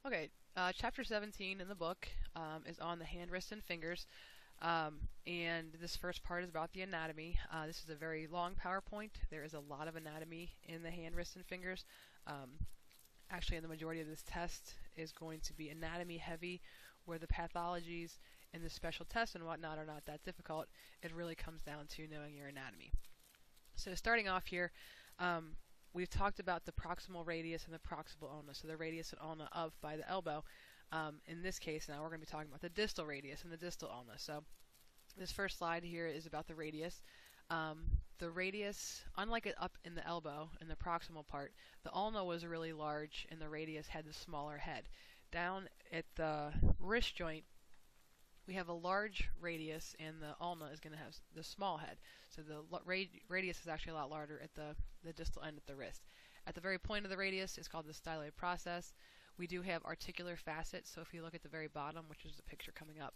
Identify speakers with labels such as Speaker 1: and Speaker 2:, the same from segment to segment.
Speaker 1: Okay, chapter 17 in the book is on the hand, wrist, and fingers. And this first part is about the anatomy. This is a very long PowerPoint. There is a lot of anatomy in the hand, wrist, and fingers. Actually, the majority of this test is going to be anatomy heavy, where the pathologies and the special tests and whatnot are not that difficult. It really comes down to knowing your anatomy. So starting off here, we've talked about the proximal radius and the proximal ulna, so the radius and ulna of by the elbow. In this case now we're going to be talking about the distal radius and the distal ulna. So this first slide here is about the radius. The radius, unlike it up in the elbow, in the proximal part, the ulna was really large and the radius had the smaller head. Down at the wrist joint, we have a large radius and the ulna is going to have the small head. So the radius is actually a lot larger at the distal end at the wrist. At the very point of the radius is called the styloid process. We do have articular facets, so if you look at the very bottom, which is the picture coming up,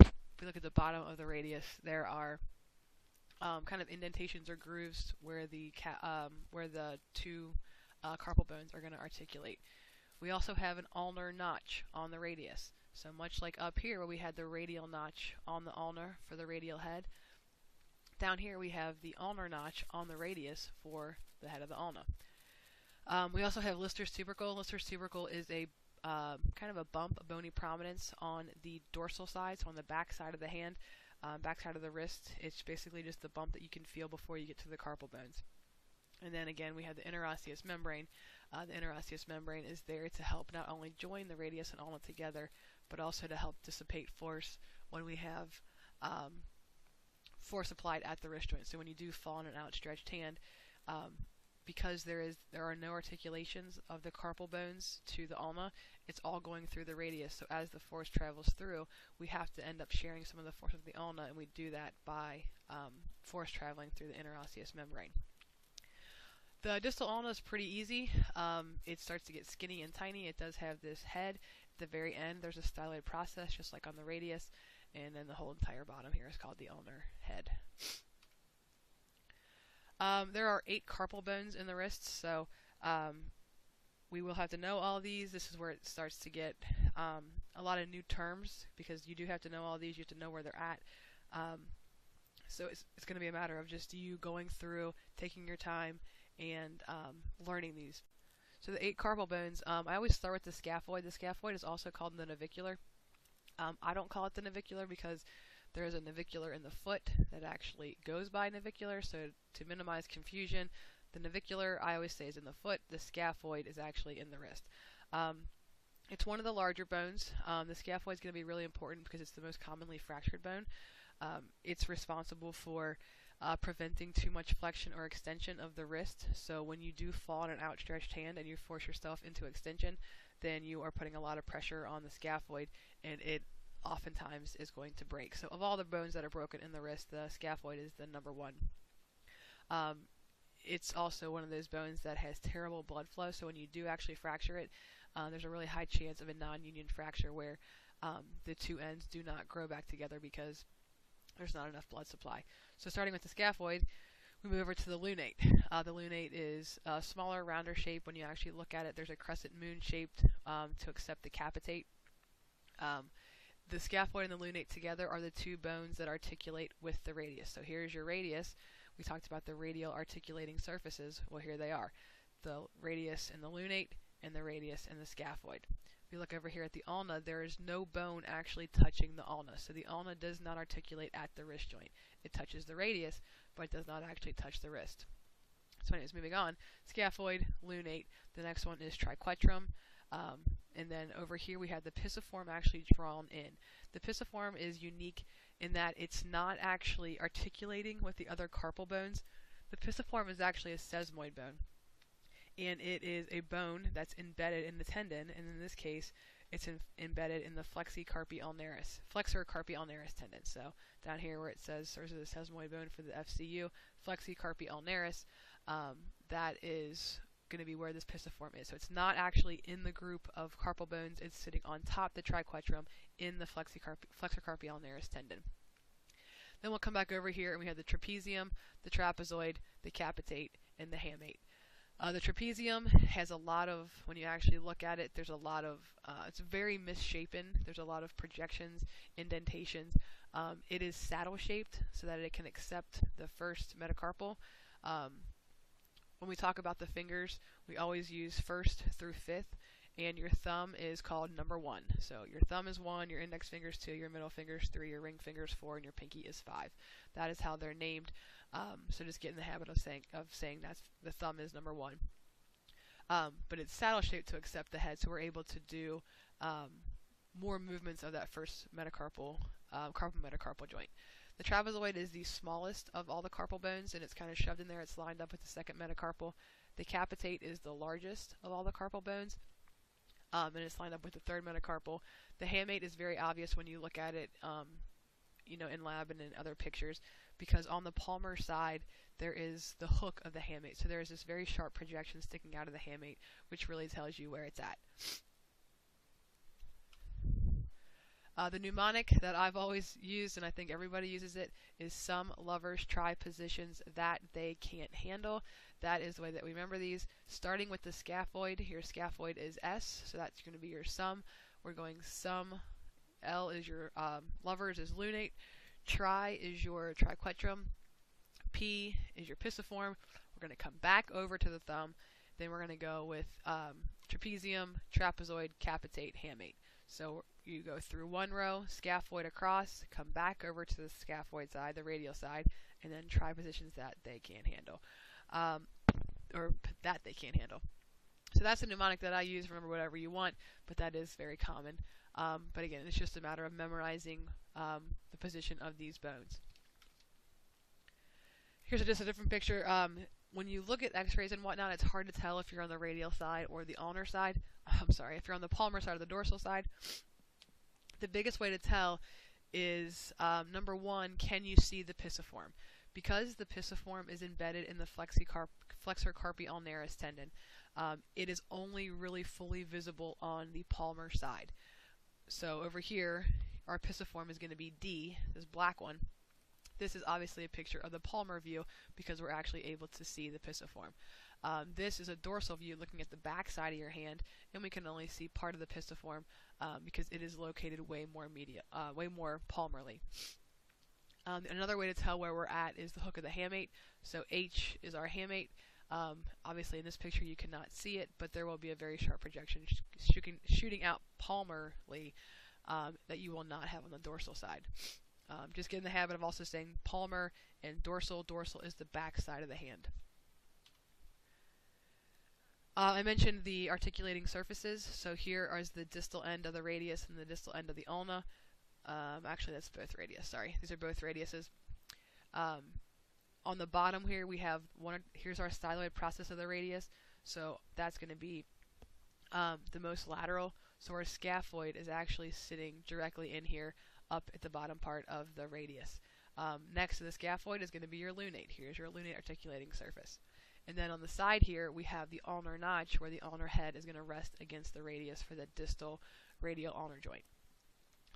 Speaker 1: if we look at the bottom of the radius, there are kind of indentations or grooves where the two carpal bones are going to articulate. We also have an ulnar notch on the radius. So much like up here where we had the radial notch on the ulnar for the radial head, down here we have the ulnar notch on the radius for the head of the ulna. We also have Lister's tubercle. Lister's tubercle is a kind of a bump, a bony prominence on the dorsal side, so on the back side of the hand, back side of the wrist. It's basically just the bump that you can feel before you get to the carpal bones. And then again, we have the interosseous membrane. The interosseous membrane is there to help not only join the radius and ulna together, but also to help dissipate force when we have force applied at the wrist joint. So when you do fall on an outstretched hand, because there are no articulations of the carpal bones to the ulna, it's all going through the radius. So as the force travels through, we have to end up sharing some of the force of the ulna, and we do that by force traveling through the interosseous membrane. The distal ulna is pretty easy. It starts to get skinny and tiny. It does have this head. At the very end, there's a styloid process, just like on the radius, and then the whole entire bottom here is called the ulnar head. There are 8 carpal bones in the wrists, so we will have to know all these. This is where it starts to get a lot of new terms, because you do have to know all these. You have to know where they're at. So it's going to be a matter of just you going through, taking your time, and learning these. So the 8 carpal bones, I always start with the scaphoid. The scaphoid is also called the navicular. I don't call it the navicular because there is a navicular in the foot that actually goes by navicular, so to minimize confusion, the navicular I always say is in the foot, the scaphoid is actually in the wrist. It's one of the larger bones. The scaphoid is going to be really important because it's the most commonly fractured bone. It's responsible for preventing too much flexion or extension of the wrist. So when you do fall on an outstretched hand and you force yourself into extension, then you are putting a lot of pressure on the scaphoid, and it oftentimes is going to break. So of all the bones that are broken in the wrist, the scaphoid is the number one. It's also one of those bones that has terrible blood flow, so when you do actually fracture it, there's a really high chance of a non-union fracture where the two ends do not grow back together because there's not enough blood supply. So starting with the scaphoid, we move over to the lunate. The lunate is a smaller, rounder shape. When you actually look at it, there's a crescent moon shaped to accept the capitate. The scaphoid and the lunate together are the two bones that articulate with the radius. So here's your radius. We talked about the radial articulating surfaces. Well, here they are. The radius and the lunate, and the radius and the scaphoid. If you look over here at the ulna, there is no bone actually touching the ulna. So the ulna does not articulate at the wrist joint. It touches the radius, but it does not actually touch the wrist. So anyways, moving on. Scaphoid, lunate. The next one is triquetrum. And then over here we have the pisiform actually drawn in. The pisiform is unique in that it's not actually articulating with the other carpal bones. The pisiform is actually a sesamoid bone. And it is a bone that's embedded in the tendon, and in this case, it's embedded in the flexor carpi ulnaris tendon. So down here where it says there's a sesamoid bone for the FCU, flexor carpi ulnaris, that is going to be where this pisiform is. So it's not actually in the group of carpal bones. It's sitting on top the triquetrum in the flexor carpi ulnaris tendon. Then we'll come back over here and we have the trapezium, the trapezoid, the capitate, and the hamate. The trapezium has a lot of, when you actually look at it, there's a lot of, it's very misshapen. There's a lot of projections, indentations. It is saddle shaped so that it can accept the first metacarpal. When we talk about the fingers, we always use first through fifth, and your thumb is called number 1. So your thumb is 1, your index finger is 2, your middle finger is 3, your ring finger is 4, and your pinky is 5. That is how they're named. So just get in the habit of saying that's the thumb is number 1. But it's saddle shaped to accept the head, so we're able to do more movements of that first metacarpal, carpal metacarpal joint. The trapezoid is the smallest of all the carpal bones, and it's kind of shoved in there. It's lined up with the second metacarpal. The capitate is the largest of all the carpal bones, and it's lined up with the third metacarpal. The hamate is very obvious when you look at it, in lab and in other pictures, because on the palmar side there is the hook of the hamate. So there is this very sharp projection sticking out of the hamate, which really tells you where it's at. The mnemonic that I've always used, and I think everybody uses it, is some lovers try positions that they can't handle. That is the way that we remember these. Starting with the scaphoid, your scaphoid is S, so that's going to be your sum. We're going sum. L is your lovers is lunate. Tri is your triquetrum. P is your pisiform. We're going to come back over to the thumb. Then we're going to go with trapezium, trapezoid, capitate, hamate. So you go through one row, scaphoid across, come back over to the scaphoid side, the radial side, and then try positions that they can't handle, or that they can't handle. So that's a mnemonic that I use. Remember whatever you want, but that is very common. But again, it's just a matter of memorizing the position of these bones. Here's just a different picture. When you look at x-rays and whatnot, it's hard to tell if you're on the radial side or the ulnar side. If you're on the palmar side or the dorsal side. The biggest way to tell is, number 1, can you see the pisiform? Because the pisiform is embedded in the flexor carpi ulnaris tendon, it is only really fully visible on the palmar side. So over here, our pisiform is going to be D, this black one. This is obviously a picture of the palmar view because we're actually able to see the pisiform. This is a dorsal view looking at the back side of your hand, and we can only see part of the pisiform because it is located way more palmarly. Another way to tell where we're at is the hook of the hamate. So H is our hamate. Obviously in this picture you cannot see it, but there will be a very sharp projection shooting out palmarly that you will not have on the dorsal side. Just get in the habit of also saying palmar and dorsal. Dorsal is the back side of the hand. I mentioned the articulating surfaces. So here is the distal end of the radius and the distal end of the ulna. Actually, that's both radius. Sorry, these are both radiuses. On the bottom here, we have here's our styloid process of the radius. So that's going to be the most lateral. So our scaphoid is actually sitting directly in here, up at the bottom part of the radius. Next to the scaphoid is going to be your lunate. Here's your lunate articulating surface. And then on the side here, we have the ulnar notch, where the ulnar head is going to rest against the radius for the distal radial ulnar joint.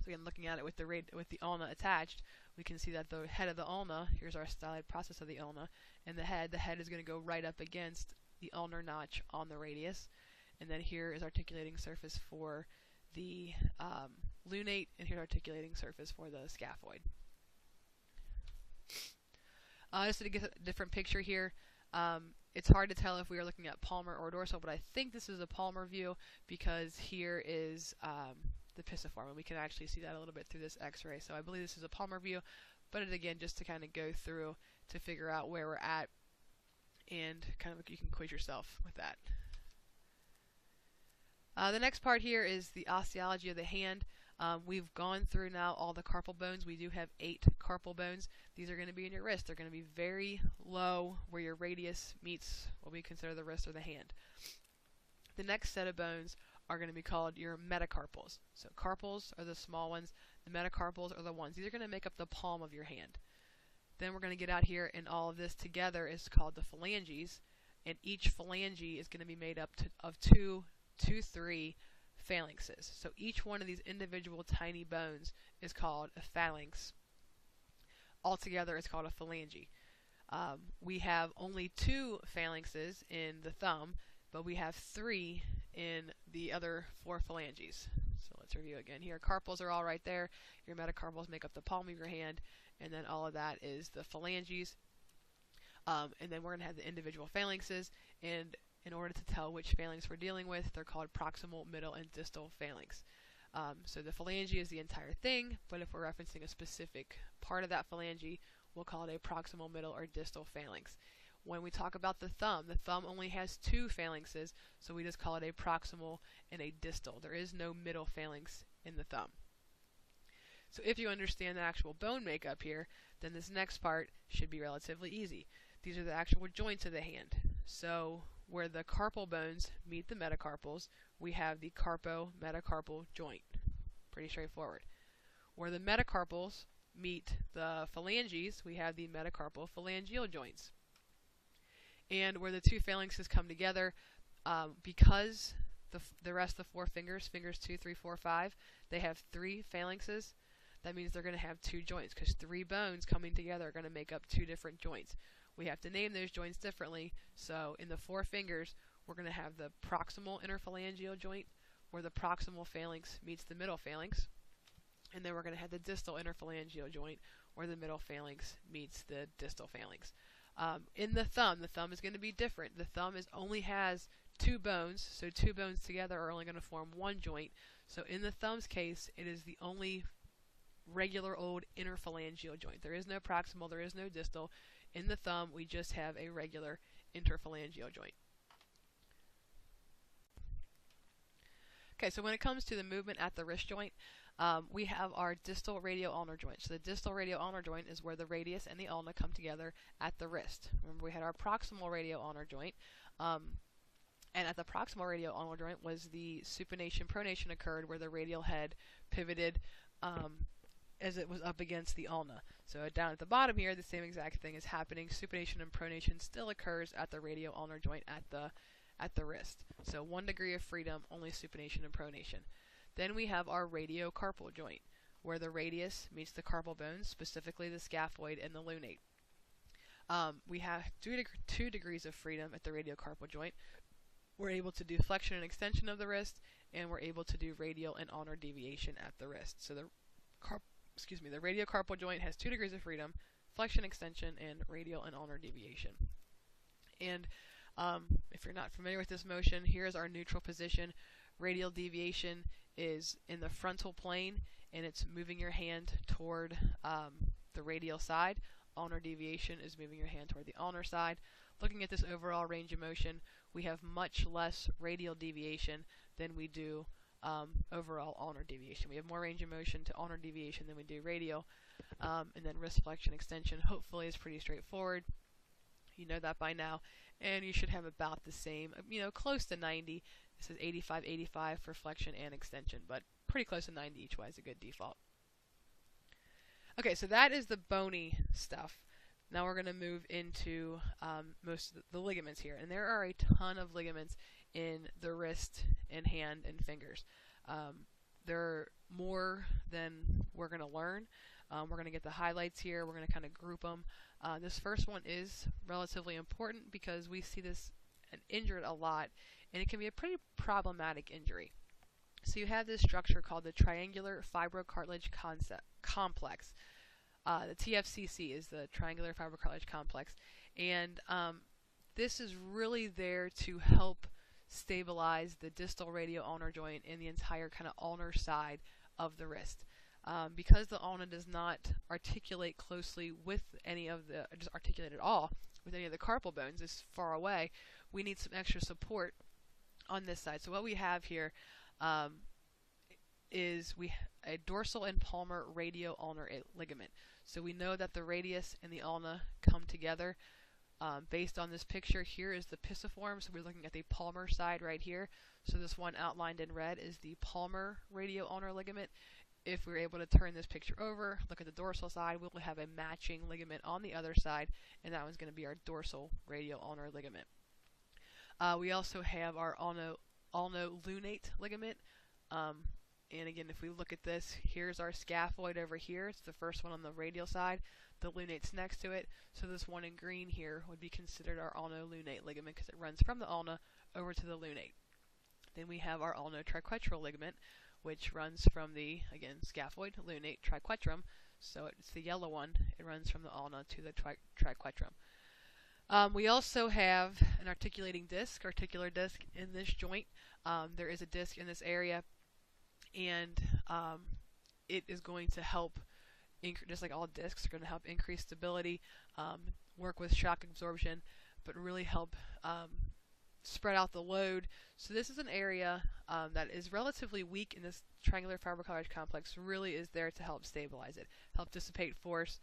Speaker 1: So again, looking at it with the ulna attached, we can see that the head of the ulna, here's our styloid process of the ulna, and the head is going to go right up against the ulnar notch on the radius. And then here is articulating surface for the lunate, and here's articulating surface for the scaphoid. Just to get a different picture here, it's hard to tell if we are looking at palmar or dorsal, but I think this is a palmar view because here is the pisiform, and we can actually see that a little bit through this x-ray. So I believe this is a palmar view, but again, just to kind of go through to figure out where we're at, and kind of you can quiz yourself with that. The next part here is the osteology of the hand. We've gone through now all the carpal bones. We do have 8 carpal bones. These are going to be in your wrist. They're going to be very low where your radius meets what we consider the wrist or the hand. The next set of bones are going to be called your metacarpals. So carpals are the small ones. The metacarpals are the ones. These are going to make up the palm of your hand. Then we're going to get out here, and all of this together is called the phalanges. And each phalange is going to be made up of 3 phalanxes. So each one of these individual tiny bones is called a phalanx. Altogether, it's called a phalange. We have only 2 phalanxes in the thumb, but we have 3 in the other 4 phalanges. So let's review again here. Carpals are all right there. Your metacarpals make up the palm of your hand, and then all of that is the phalanges. And then we're going to have the individual phalanxes, and in order to tell which phalanx we're dealing with, they're called proximal, middle, and distal phalanx. So the phalange is the entire thing, but if we're referencing a specific part of that phalange, we'll call it a proximal, middle, or distal phalanx. When we talk about the thumb only has 2 phalanxes, so we just call it a proximal and a distal. There is no middle phalanx in the thumb. So if you understand the actual bone makeup here, then this next part should be relatively easy. These are the actual joints of the hand. So where the carpal bones meet the metacarpals, we have the carpo-metacarpal joint. Pretty straightforward. Where the metacarpals meet the phalanges, we have the metacarpal-phalangeal joints. And where the 2 phalanxes come together, because the rest of the 4 fingers 2, 3, 4, 5, they have 3 phalanxes. That means they're going to have 2 joints, because 3 bones coming together are going to make up 2 different joints. We have to name those joints differently. So in the 4 fingers, we're going to have the proximal interphalangeal joint, where the proximal phalanx meets the middle phalanx. And then we're going to have the distal interphalangeal joint, where the middle phalanx meets the distal phalanx. In the thumb is going to be different. The thumb only has 2 bones, so 2 bones together are only going to form 1 joint. So in the thumb's case, it is the only regular old interphalangeal joint. There is no proximal, there is no distal. In the thumb, we just have a regular interphalangeal joint. Okay, so when it comes to the movement at the wrist joint, we have our distal radial ulnar joint. So the distal radial ulnar joint is where the radius and the ulna come together at the wrist. Remember, we had our proximal radial ulnar joint, and at the proximal radial ulnar joint was the supination-pronation occurred, where the radial head pivoted as it was up against the ulna. So down at the bottom here, the same exact thing is happening. Supination and pronation still occurs at the radial ulnar joint at the wrist. So 1 degree of freedom, only supination and pronation. Then we have our radiocarpal joint, where the radius meets the carpal bones, specifically the scaphoid and the lunate. We have 2 degrees of freedom at the radiocarpal joint. We're able to do flexion and extension of the wrist, and we're able to do radial and ulnar deviation at the wrist. So the radiocarpal joint has 2 degrees of freedom, flexion, extension, and radial and ulnar deviation. And if you're not familiar with this motion, here's our neutral position. Radial deviation is in the frontal plane, and it's moving your hand toward the radial side. Ulnar deviation is moving your hand toward the ulnar side. Looking at this overall range of motion, we have much less radial deviation than we do overall ulnar deviation. We have more range of motion to ulnar deviation than we do radial. And then wrist flexion extension hopefully is pretty straightforward. You know that by now. And you should have about the same, close to 90. This is 85 for flexion and extension, but pretty close to 90 each way is a good default. Okay, so that is the bony stuff. Now we're going to move into most of the ligaments here. And there are a ton of ligaments in the wrist and hand and fingers. There are more than we're going to learn. We're going to get the highlights here. We're going to kind of group them. This first one is relatively important because we see this injured a lot, and it can be a pretty problematic injury. So you have this structure called the triangular fibrocartilage complex. The TFCC is the triangular fibrocartilage complex, and this is really there to help stabilize the distal radial ulnar joint and the entire kind of ulnar side of the wrist. Because the ulna does not articulate closely with any of the, just articulate at all with any of the carpal bones, is far away, we need some extra support on this side. So what we have here is a dorsal and palmar radio-ulnar ligament. So we know that the radius and the ulna come together. Based on this picture, here is the pisiform, so we're looking at the palmar side right here. So this one outlined in red is the palmar radio-ulnar ligament. If we're able to turn this picture over, look at the dorsal side, we'll have a matching ligament on the other side, and that one's going to be our dorsal radio-ulnar ligament. We also have our ulno-lunate ligament. And again, if we look at this, here's our scaphoid over here. It's the first one on the radial side. the lunates next to it. So this one in green here would be considered our ulnar-lunate ligament because it runs from the ulna over to the lunate. Then we have our ulnar-triquetral ligament, which runs from the, again, scaphoid, lunate, triquetrum. So it's the yellow one. It runs from the ulna to the triquetrum. We also have an articulating disc, articular disc in this joint. There is a disc in this area, and it is going to help, just like all discs, are going to help increase stability, work with shock absorption, but really help spread out the load. So this is an area that is relatively weak in this triangular fibrocartilage complex, really is there to help stabilize it, help dissipate force,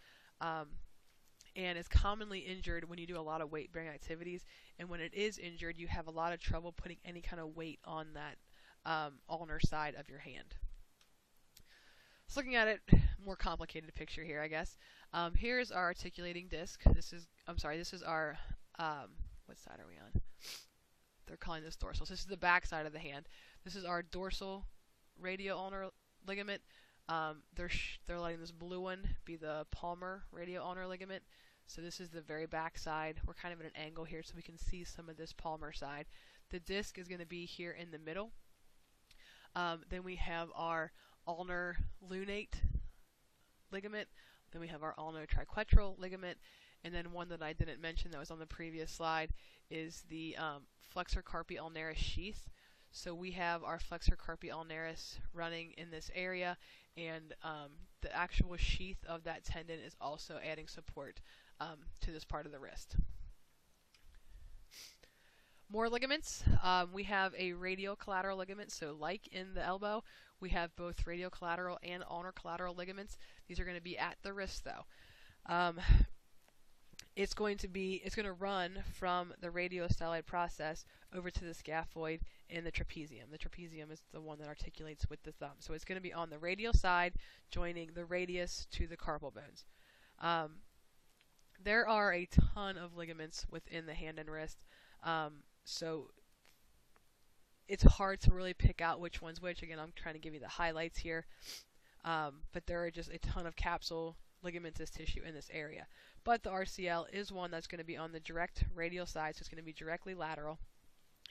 Speaker 1: and is commonly injured when you do a lot of weight-bearing activities. And when it is injured, you have a lot of trouble putting any kind of weight on that ulnar side of your hand. So looking at it, more complicated picture here, I guess. Here's our articulating disc. This is our, what side are we on? They're calling this dorsal. So this is the back side of the hand. This is our dorsal radioulnar ligament. They're letting this blue one be the palmar radioulnar ligament. So this is the very back side. We're kind of at an angle here so we can see some of this palmar side. The disc is going to be here in the middle. Then we have our ulnar lunate ligament. Then we have our ulnar triquetral ligament. And then one that I didn't mention that was on the previous slide is the flexor carpi ulnaris sheath. So we have our flexor carpi ulnaris running in this area, and the actual sheath of that tendon is also adding support to this part of the wrist. More ligaments. We have a radial collateral ligament. So like in the elbow, we have both radial collateral and ulnar collateral ligaments. These are going to be at the wrist though. It's going to run from the radiostyloid process over to the scaphoid and the trapezium. The trapezium is the one that articulates with the thumb. So it's going to be on the radial side, joining the radius to the carpal bones. There are a ton of ligaments within the hand and wrist, so it's hard to really pick out which one's which. Again, I'm trying to give you the highlights here, but there are just a ton of capsule ligamentous tissue in this area. But the RCL is one that's going to be on the direct radial side, so it's going to be directly lateral.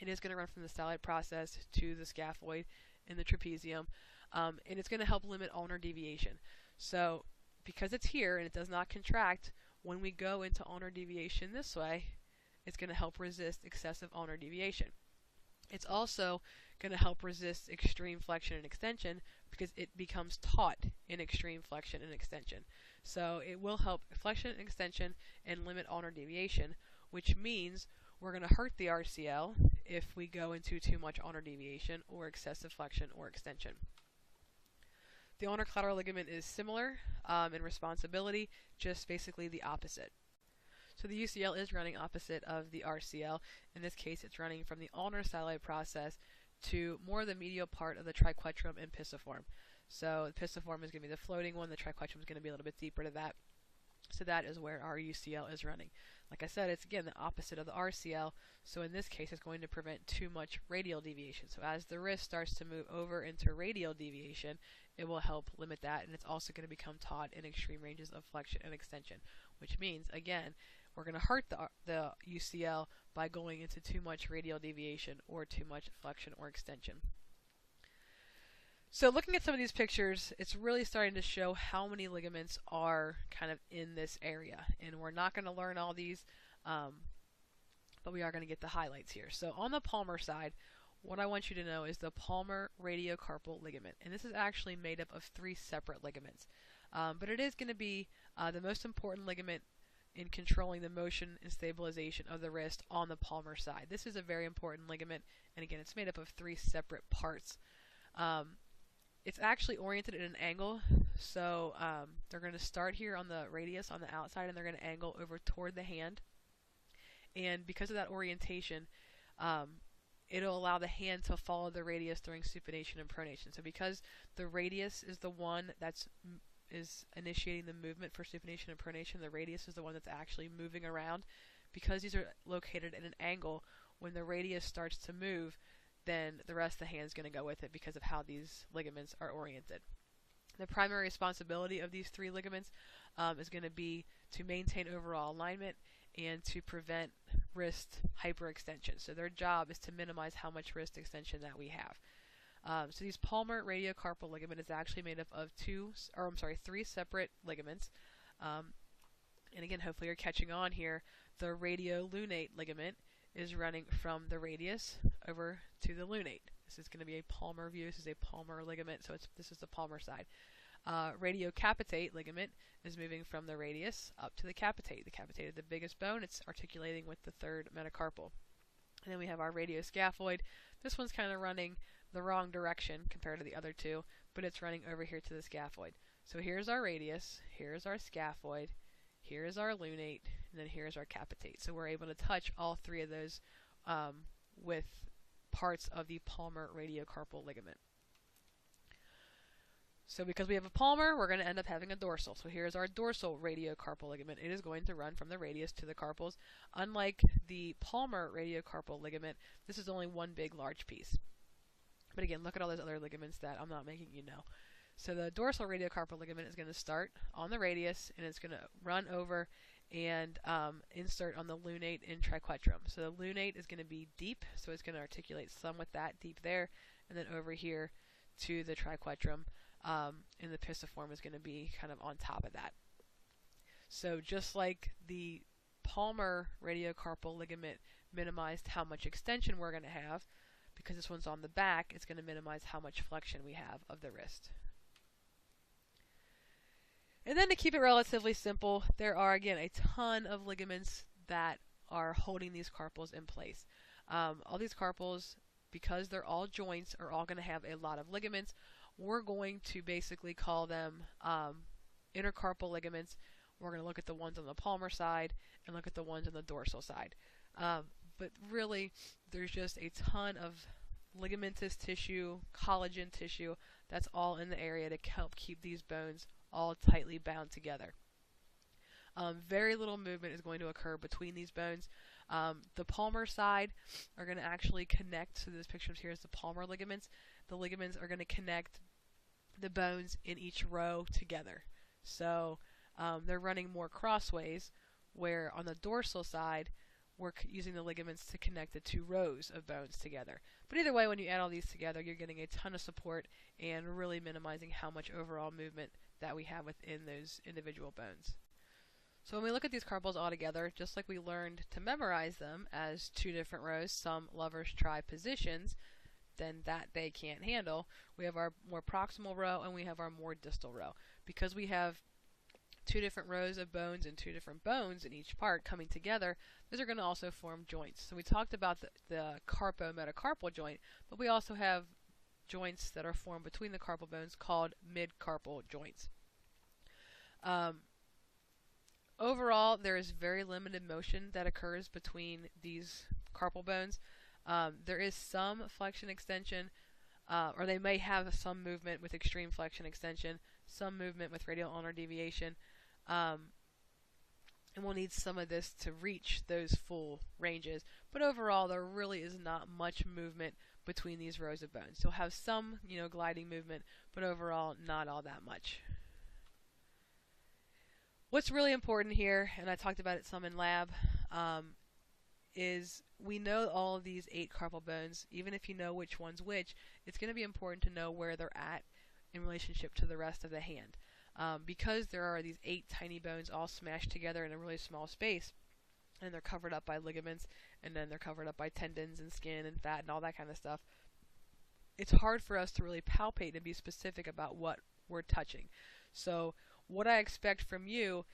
Speaker 1: It is going to run from the styloid process to the scaphoid and the trapezium, and it's going to help limit ulnar deviation. So because it's here and it does not contract, when we go into ulnar deviation this way, it's going to help resist excessive ulnar deviation. It's also going to help resist extreme flexion and extension because it becomes taut in extreme flexion and extension. So it will help flexion and extension and limit ulnar deviation, which means we're going to hurt the RCL if we go into too much ulnar deviation or excessive flexion or extension. The ulnar collateral ligament is similar in responsibility, just basically the opposite. So the UCL is running opposite of the RCL. In this case, it's running from the ulnar styloid process to more of the medial part of the triquetrum and pisiform. So the pisiform is going to be the floating one. The triquetrum is going to be a little bit deeper to that. So that is where our UCL is running. Like I said, it's again the opposite of the RCL. So in this case, it's going to prevent too much radial deviation. So as the wrist starts to move over into radial deviation, it will help limit that. And it's also going to become taut in extreme ranges of flexion and extension, which means, again, we're going to hurt the UCL by going into too much radial deviation or too much flexion or extension. So looking at some of these pictures, it's really starting to show how many ligaments are kind of in this area. And we're not going to learn all these, but we are going to get the highlights here. So on the palmar side, what I want you to know is the palmar radiocarpal ligament. And this is actually made up of 3 separate ligaments. But it is going to be the most important ligament in controlling the motion and stabilization of the wrist on the palmar side. This is a very important ligament, and again, it's made up of 3 separate parts. It's actually oriented at an angle, so they're going to start here on the radius on the outside, and they're going to angle over toward the hand. And because of that orientation, it'll allow the hand to follow the radius during supination and pronation. So because the radius is the one that's initiating the movement for supination and pronation, the radius is the one that's actually moving around. Because these are located at an angle, when the radius starts to move, then the rest of the hand is going to go with it because of how these ligaments are oriented. The primary responsibility of these 3 ligaments is going to be to maintain overall alignment and to prevent wrist hyperextension. So their job is to minimize how much wrist extension that we have. So these palmar radiocarpal ligament is actually made up of three separate ligaments. And again, hopefully you're catching on here. The radiolunate ligament is running from the radius over to the lunate. This is going to be a palmar view. This is a palmar ligament, so this is the palmar side. Radiocapitate ligament is moving from the radius up to the capitate. The capitate is the biggest bone. It's articulating with the third metacarpal. And then we have our radioscaphoid. This one's kind of running the wrong direction compared to the other two, but it's running over here to the scaphoid. So here's our radius, here's our scaphoid, here's our lunate, and then here's our capitate. So we're able to touch all three of those with parts of the palmar radiocarpal ligament. So because we have a palmar, we're going to end up having a dorsal. So here's our dorsal radiocarpal ligament. It is going to run from the radius to the carpals. Unlike the palmar radiocarpal ligament, this is only one big large piece. But again, look at all those other ligaments that I'm not making you know. So the dorsal radiocarpal ligament is going to start on the radius, and it's going to run over and insert on the lunate and triquetrum. So the lunate is going to be deep, so it's going to articulate some with that deep there, and then over here to the triquetrum, and the pisiform is going to be kind of on top of that. So just like the palmar radiocarpal ligament minimized how much extension we're going to have, because this one's on the back, it's going to minimize how much flexion we have of the wrist. And then to keep it relatively simple, there are, again, a ton of ligaments that are holding these carpals in place. All these carpals, because they're all joints, are all going to have a lot of ligaments. We're going to basically call them intercarpal ligaments. We're going to look at the ones on the palmar side and look at the ones on the dorsal side. But really, there's just a ton of ligamentous tissue, collagen tissue, that's all in the area to help keep these bones all tightly bound together. Very little movement is going to occur between these bones. The palmar side are going to actually connect, so this picture here is the palmar ligaments. The ligaments are going to connect the bones in each row together. So they're running more crossways, where on the dorsal side, we're using the ligaments to connect the two rows of bones together. But either way, when you add all these together, you're getting a ton of support and really minimizing how much overall movement that we have within those individual bones. So when we look at these carpals all together, just like we learned to memorize them as two different rows, some lovers try positions, then that they can't handle, we have our more proximal row and we have our more distal row. Because we have two different rows of bones and two different bones in each part coming together, those are going to also form joints. So we talked about the carpo-metacarpal joint, but we also have joints that are formed between the carpal bones called mid-carpal joints. Overall, there is very limited motion that occurs between these carpal bones. There is some flexion extension, or they may have some movement with extreme flexion extension, some movement with radial ulnar deviation, and we'll need some of this to reach those full ranges. But overall, there really is not much movement between these rows of bones. You'll have some, gliding movement, but overall, not all that much. What's really important here, and I talked about it some in lab, is we know all of these 8 carpal bones. Even if you know which one's which, it's going to be important to know where they're at in relationship to the rest of the hand. Because there are these 8 tiny bones all smashed together in a really small space, and they're covered up by ligaments, and then they're covered up by tendons and skin and fat and all that kind of stuff, it's hard for us to really palpate and be specific about what we're touching. So what I expect from you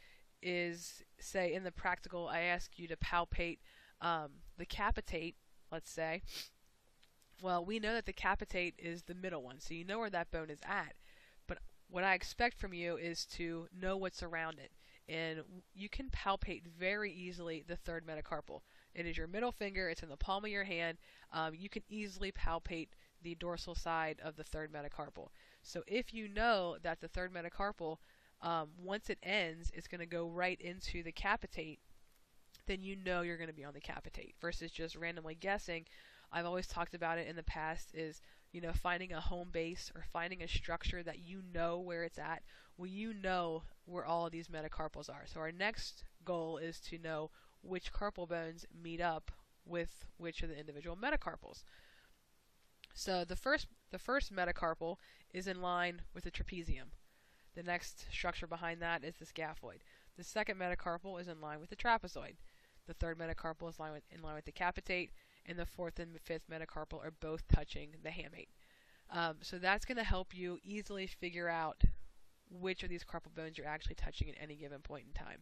Speaker 1: is, say in the practical, I ask you to palpate the capitate, let's say. Well, we know that the capitate is the middle one, so you know where that bone is at. But what I expect from you is to know what's around it. And you can palpate very easily the third metacarpal. It is your middle finger, it's in the palm of your hand. You can easily palpate the dorsal side of the third metacarpal. So if you know that the third metacarpal, once it ends, it's going to go right into the capitate, then you know you're going to be on the capitate, versus just randomly guessing. I've always talked about it in the past, is finding a home base or finding a structure that you know where it's at. Well, you know where all of these metacarpals are. So our next goal is to know which carpal bones meet up with which of the individual metacarpals. So the first metacarpal is in line with the trapezium. The next structure behind that is the scaphoid. The second metacarpal is in line with the trapezoid. The third metacarpal is in line with the capitate, and the fourth and fifth metacarpal are both touching the hamate. So that's going to help you easily figure out which of these carpal bones you're actually touching at any given point in time.